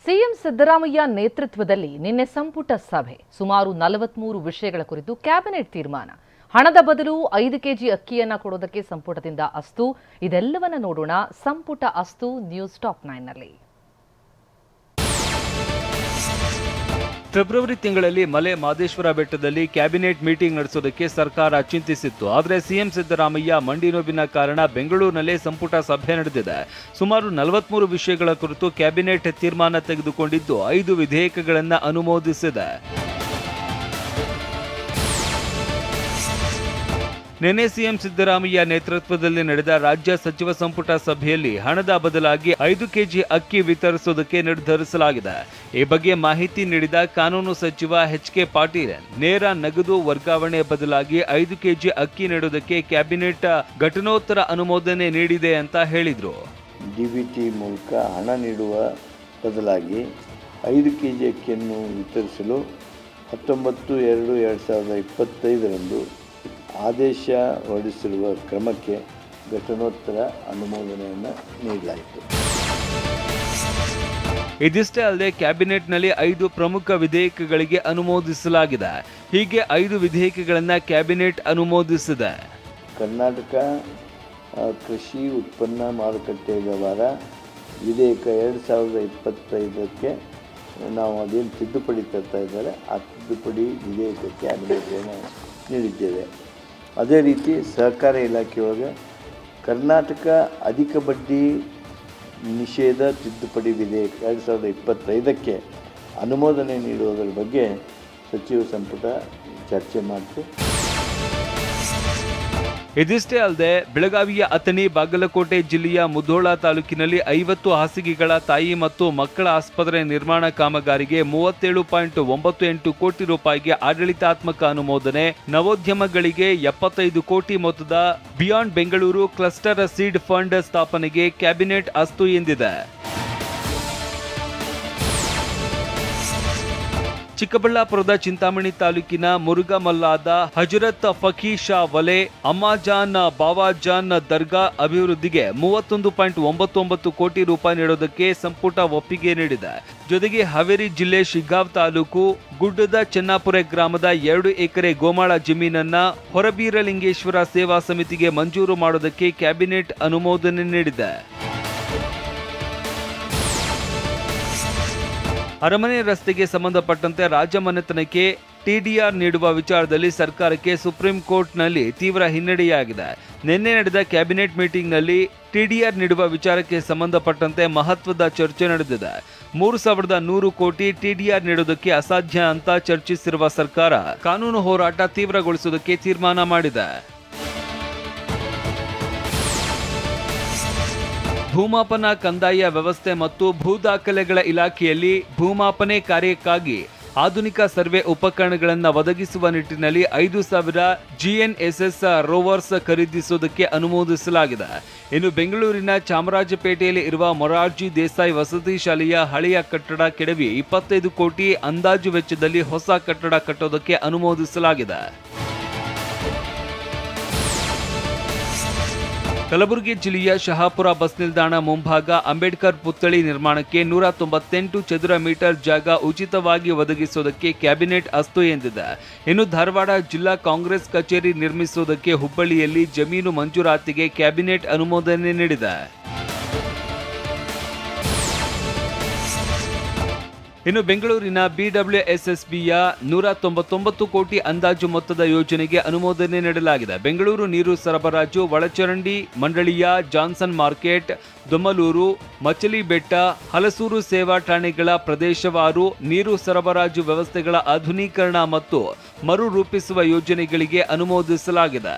CM Siddaramaiah ನೇತೃತ್ವದಲ್ಲಿ ನಿನ್ನೆ ಸಂಪುಟ ಸಭೆ ಸುಮಾರು 43 ವಿಷಯಗಳ ಕುರಿತು ಕ್ಯಾಬಿನೆಟ್ ತೀರ್ಮಾನ. ಹಣದ ಬದಲು 5 ಕೆಜಿ ಅಕ್ಕಿಯನ್ನ ಕೊಡೋದಕ್ಕೆ ಸಂಪುಟದಿಂದ ಅಸ್ತು. ಇದೆಲ್ಲವನ್ನ ನೋಡೋಣ ಸಂಪುಟ ಅಸ್ತು ನ್ಯೂಸ್ ಟಾಪ್ 9 ನಲ್ಲಿ. ಫೆಬ್ರವರಿ ತಿಂಗಳಲ್ಲಿ ಮಲೆ ಮಾದೇಶ್ವರ ಬೆಟ್ಟದಲ್ಲಿ ಕ್ಯಾಬಿನೆಟ್ ಮೀಟಿಂಗ್ ನಡೆಸೋದಕ್ಕೆ ಸರ್ಕಾರ ಚಿಂತಿಸಿತ್ತು. ಆದರೆ ಸಿಎಂ ಸಿದ್ದರಾಮಯ್ಯ ಮಂಡಿ ನೋವಿನ ಕಾರಣ ಬೆಂಗಳೂರಿನಲ್ಲೇ ಸಂಪುಟ ಸಭೆ ನಡೆದಿದೆ. ಸುಮಾರು 43 ವಿಷಯಗಳ ಕುರಿತು ಕ್ಯಾಬಿನೆಟ್ ತೀರ್ಮಾನ ತೆಗೆದುಕೊಂಡಿದ್ದು 5 ವಿಧೇಯಕಗಳನ್ನು ಅನುಮೋದಿಸಿದೆ. ನಿನ್ನೆ ಸಿಎಂ ಸಿದ್ದರಾಮಯ್ಯ ನೇತೃತ್ವದಲ್ಲಿ ನಡೆದ ರಾಜ್ಯ ಸಚಿವ ಸಂಪುಟ ಸಭೆಯಲ್ಲಿ ಹಣದ ಬದಲಾಗಿ 5 ಕೆಜಿ ಅಕ್ಕಿ ವಿತರಿಸುವುದಕ್ಕೆ ನಿರ್ಧರಿಸಲಾಗಿದೆ. ಈ ಬಗ್ಗೆ ಮಾಹಿತಿ ನೀಡಿದ ಕಾನೂನು ಸಚಿವ ಎಚ್.ಕೆ. ಪಾಟೀಲ್, ನೇರ ನಗದು ವರ್ಗಾವಣೆ ಬದಲಾಗಿ 5 ಕೆಜಿ ಅಕ್ಕಿ ನೀಡುವುದಕ್ಕೆ ಕ್ಯಾಬಿನೆಟ್ ಘಟನೋತ್ತರ ಅನುಮೋದನೆ ನೀಡಿದೆ ಅಂತ ಹೇಳಿದ್ರು. ಡಿಬಿಟಿ ಮೂಲಕ ಹಣ ನೀಡುವ ಬದಲಾಗಿ 5 ಕೆಜಿ ಅಕ್ಕಿಯನ್ನು ವಿತರಿಸಲು 19/2/2025ರಂದು ಆದೇಶ ಹೊರಡಿಸಿರುವ ಕ್ರಮಕ್ಕೆ ಘಟನೋತ್ತರ ಅನುಮೋದನೆಯನ್ನು ನೀಡಲಾಯಿತು. ಇದಿಷ್ಟೇ ಅಲ್ಲದೆ ಕ್ಯಾಬಿನೆಟ್ನಲ್ಲಿ 5 ಪ್ರಮುಖ ವಿಧೇಯಕಗಳಿಗೆ ಅನುಮೋದಿಸಲಾಗಿದೆ. ಹೀಗೆ 5 ವಿಧೇಯಕಗಳನ್ನು ಕ್ಯಾಬಿನೆಟ್ ಅನುಮೋದಿಸಿದೆ. ಕರ್ನಾಟಕ ಕೃಷಿ ಉತ್ಪನ್ನ ಮಾರುಕಟ್ಟೆ ವ್ಯವಹಾರ ವಿಧೇಯಕ 2025ಕ್ಕೆ ನಾವು ಅದೇನು ತಿದ್ದುಪಡಿ ತರ್ತಾ ಇದ್ದಾರೆ ಆ ತಿದ್ದುಪಡಿ ವಿಧೇಯಕ ಕ್ಯಾಬಿನೆಟ್ಗೆ ನೀಡಿದ್ದೇವೆ. ಅದೇ ರೀತಿ ಸಹಕಾರ ಇಲಾಖೆಯೊಳಗೆ ಕರ್ನಾಟಕ ಅಧಿಕ ಬಡ್ಡಿ ನಿಷೇಧ ತಿದ್ದುಪಡಿ ವಿಧೇಯಕ 2025ಕ್ಕೆ ಅನುಮೋದನೆ ನೀಡುವುದರ ಬಗ್ಗೆ ಸಚಿವ ಸಂಪುಟ ಚರ್ಚೆ ಮಾಡಿತು. ಇದಿಷ್ಟೇ ಅಲ್ಲದೆ ಬೆಳಗಾವಿಯ ಅಥಣಿ, ಬಾಗಲಕೋಟೆ ಜಿಲ್ಲೆಯ ಮುಧೋಳ ತಾಲೂಕಿನಲ್ಲಿ 50 ಹಾಸಿಗೆಗಳ ತಾಯಿ ಮತ್ತು ಮಕ್ಕಳ ಆಸ್ಪತ್ರೆ ನಿರ್ಮಾಣ ಕಾಮಗಾರಿಗೆ 37.98 ಕೋಟಿ ರೂಪಾಯಿಗೆ ಆಡಳಿತಾತ್ಮಕ ಅನುಮೋದನೆ. ನವೋದ್ಯಮಗಳಿಗೆ 75 ಕೋಟಿ ಮೊತ್ತದ beyond Bengaluru cluster seed fund ಸ್ಥಾಪನೆಗೆ ಕ್ಯಾಬಿನೆಟ್ ಅಸ್ತು ಎಂದಿದೆ. ಚಿಕ್ಕಬಳ್ಳಾಪುರದ ಚಿಂತಾಮಣಿ ತಾಲೂಕಿನ ಮುರುಗಮಲ್ಲಾದ ಹಜರತ್ ಫಕೀ ಶಾ ವಲೆ ಅಮ್ಮಾಜಾನ್ ಬಾವಾಜಾನ್ ದರ್ಗಾ ಅಭಿವೃದ್ಧಿಗೆ 31.99 ಕೋಟಿ ರೂಪಾಯಿ ನೀಡೋದಕ್ಕೆ ಸಂಪುಟ ಒಪ್ಪಿಗೆ ನೀಡಿದೆ. ಜೊತೆಗೆ ಹಾವೇರಿ ಜಿಲ್ಲೆ ಶಿಗ್ಗಾಂವ್ ತಾಲೂಕು ಗುಡ್ಡದ ಚೆನ್ನಾಪುರ ಗ್ರಾಮದ 2 ಎಕರೆ ಗೋಮಾಳ ಜಮೀನನ್ನ ಹೊರಬೀರಲಿಂಗೇಶ್ವರ ಸೇವಾ ಸಮಿತಿಗೆ ಮಂಜೂರು ಮಾಡೋದಕ್ಕೆ ಕ್ಯಾಬಿನೆಟ್ ಅನುಮೋದನೆ ನೀಡಿದೆ. ಅರಮನೆ ರಸ್ತೆಗೆ ಸಂಬಂಧಪಟ್ಟಂತೆ ರಾಜಮನೆತನಕ್ಕೆ ಟಿಡಿಆರ್ ನೀಡುವ ವಿಚಾರದಲ್ಲಿ ಸರ್ಕಾರಕ್ಕೆ ಸುಪ್ರೀಂ ಕೋರ್ಟ್ನಲ್ಲಿ ತೀವ್ರ ಹಿನ್ನಡೆಯಾಗಿದೆ. ನಿನ್ನೆ ನಡೆದ ಕ್ಯಾಬಿನೆಟ್ ಮೀಟಿಂಗ್ನಲ್ಲಿ ಟಿಡಿಆರ್ ನೀಡುವ ವಿಚಾರಕ್ಕೆ ಸಂಬಂಧಪಟ್ಟಂತೆ ಮಹತ್ವದ ಚರ್ಚೆ ನಡೆದಿದೆ. 3100 ಕೋಟಿ ಟಿಡಿಆರ್ ನೀಡುವುದಕ್ಕೆ ಅಸಾಧ್ಯ ಅಂತ ಚರ್ಚಿಸಿರುವ ಸರ್ಕಾರ ಕಾನೂನು ಹೋರಾಟ ತೀವ್ರಗೊಳಿಸುವುದಕ್ಕೆ ತೀರ್ಮಾನ ಮಾಡಿದೆ. ಭೂಮಾಪನ, ಕಂದಾಯ ವ್ಯವಸ್ಥೆ ಮತ್ತು ಭೂ ದಾಖಲೆಗಳ ಇಲಾಖೆಯಲ್ಲಿ ಭೂಮಾಪನೆ ಕಾರ್ಯಕ್ಕಾಗಿ ಆಧುನಿಕ ಸರ್ವೆ ಉಪಕರಣಗಳನ್ನು ಒದಗಿಸುವ ನಿಟ್ಟಿನಲ್ಲಿ 5000 GNSS ರೋವರ್ಸ್ ಖರೀದಿಸುವುದಕ್ಕೆ ಅನುಮೋದಿಸಲಾಗಿದೆ. ಇನ್ನು ಬೆಂಗಳೂರಿನ ಚಾಮರಾಜಪೇಟೆಯಲ್ಲಿ ಇರುವ ಮೊರಾರ್ಜಿ ದೇಸಾಯಿ ವಸತಿ ಶಾಲೆಯ ಹಳೆಯ ಕಟ್ಟಡ ಕೆಡವಿ 25 ಕೋಟಿ ಅಂದಾಜು ವೆಚ್ಚದಲ್ಲಿ ಹೊಸ ಕಟ್ಟಡ ಕಟ್ಟೋದಕ್ಕೆ ಅನುಮೋದಿಸಲಾಗಿದೆ. ಕಲಬುರಗಿ ಜಿಲ್ಲೆಯ ಶಹಾಪುರ ಬಸ್ ನಿಲ್ದಾಣ ಮುಂಭಾಗ ಅಂಬೇಡ್ಕರ್ ಪುತ್ಥಳಿ ನಿರ್ಮಾಣಕ್ಕೆ 198 ಚದುರ ಮೀಟರ್ ಜಾಗ ಉಚಿತವಾಗಿ ಒದಗಿಸುವುದಕ್ಕೆ ಕ್ಯಾಬಿನೆಟ್ ಅಸ್ತು ಎಂದಿದೆ. ಇನ್ನು ಧಾರವಾಡ ಜಿಲ್ಲಾ ಕಾಂಗ್ರೆಸ್ ಕಚೇರಿ ನಿರ್ಮಿಸುವುದಕ್ಕೆ ಹುಬ್ಬಳ್ಳಿಯಲ್ಲಿ ಜಮೀನು ಮಂಜೂರಾತಿಗೆ ಕ್ಯಾಬಿನೆಟ್ ಅನುಮೋದನೆ ನೀಡಿದೆ. ಇನ್ನು ಬೆಂಗಳೂರಿನ BWSSBಯ 199 ಕೋಟಿ ಅಂದಾಜು ಮೊತ್ತದ ಯೋಜನೆಗೆ ಅನುಮೋದನೆ ನೀಡಲಾಗಿದೆ. ಬೆಂಗಳೂರು ನೀರು ಸರಬರಾಜು ಒಳಚರಂಡಿ ಮಂಡಳಿಯ ಜಾನ್ಸನ್ ಮಾರ್ಕೆಟ್, ದೊಮ್ಮಲೂರು, ಮಚಲಿಬೆಟ್ಟ, ಹಲಸೂರು ಸೇವಾ ಠಾಣೆಗಳ ಪ್ರದೇಶವಾರು ನೀರು ಸರಬರಾಜು ವ್ಯವಸ್ಥೆಗಳ ಆಧುನೀಕರಣ ಮತ್ತು ಮರು ರೂಪಿಸುವ ಯೋಜನೆಗಳಿಗೆ ಅನುಮೋದಿಸಲಾಗಿದೆ.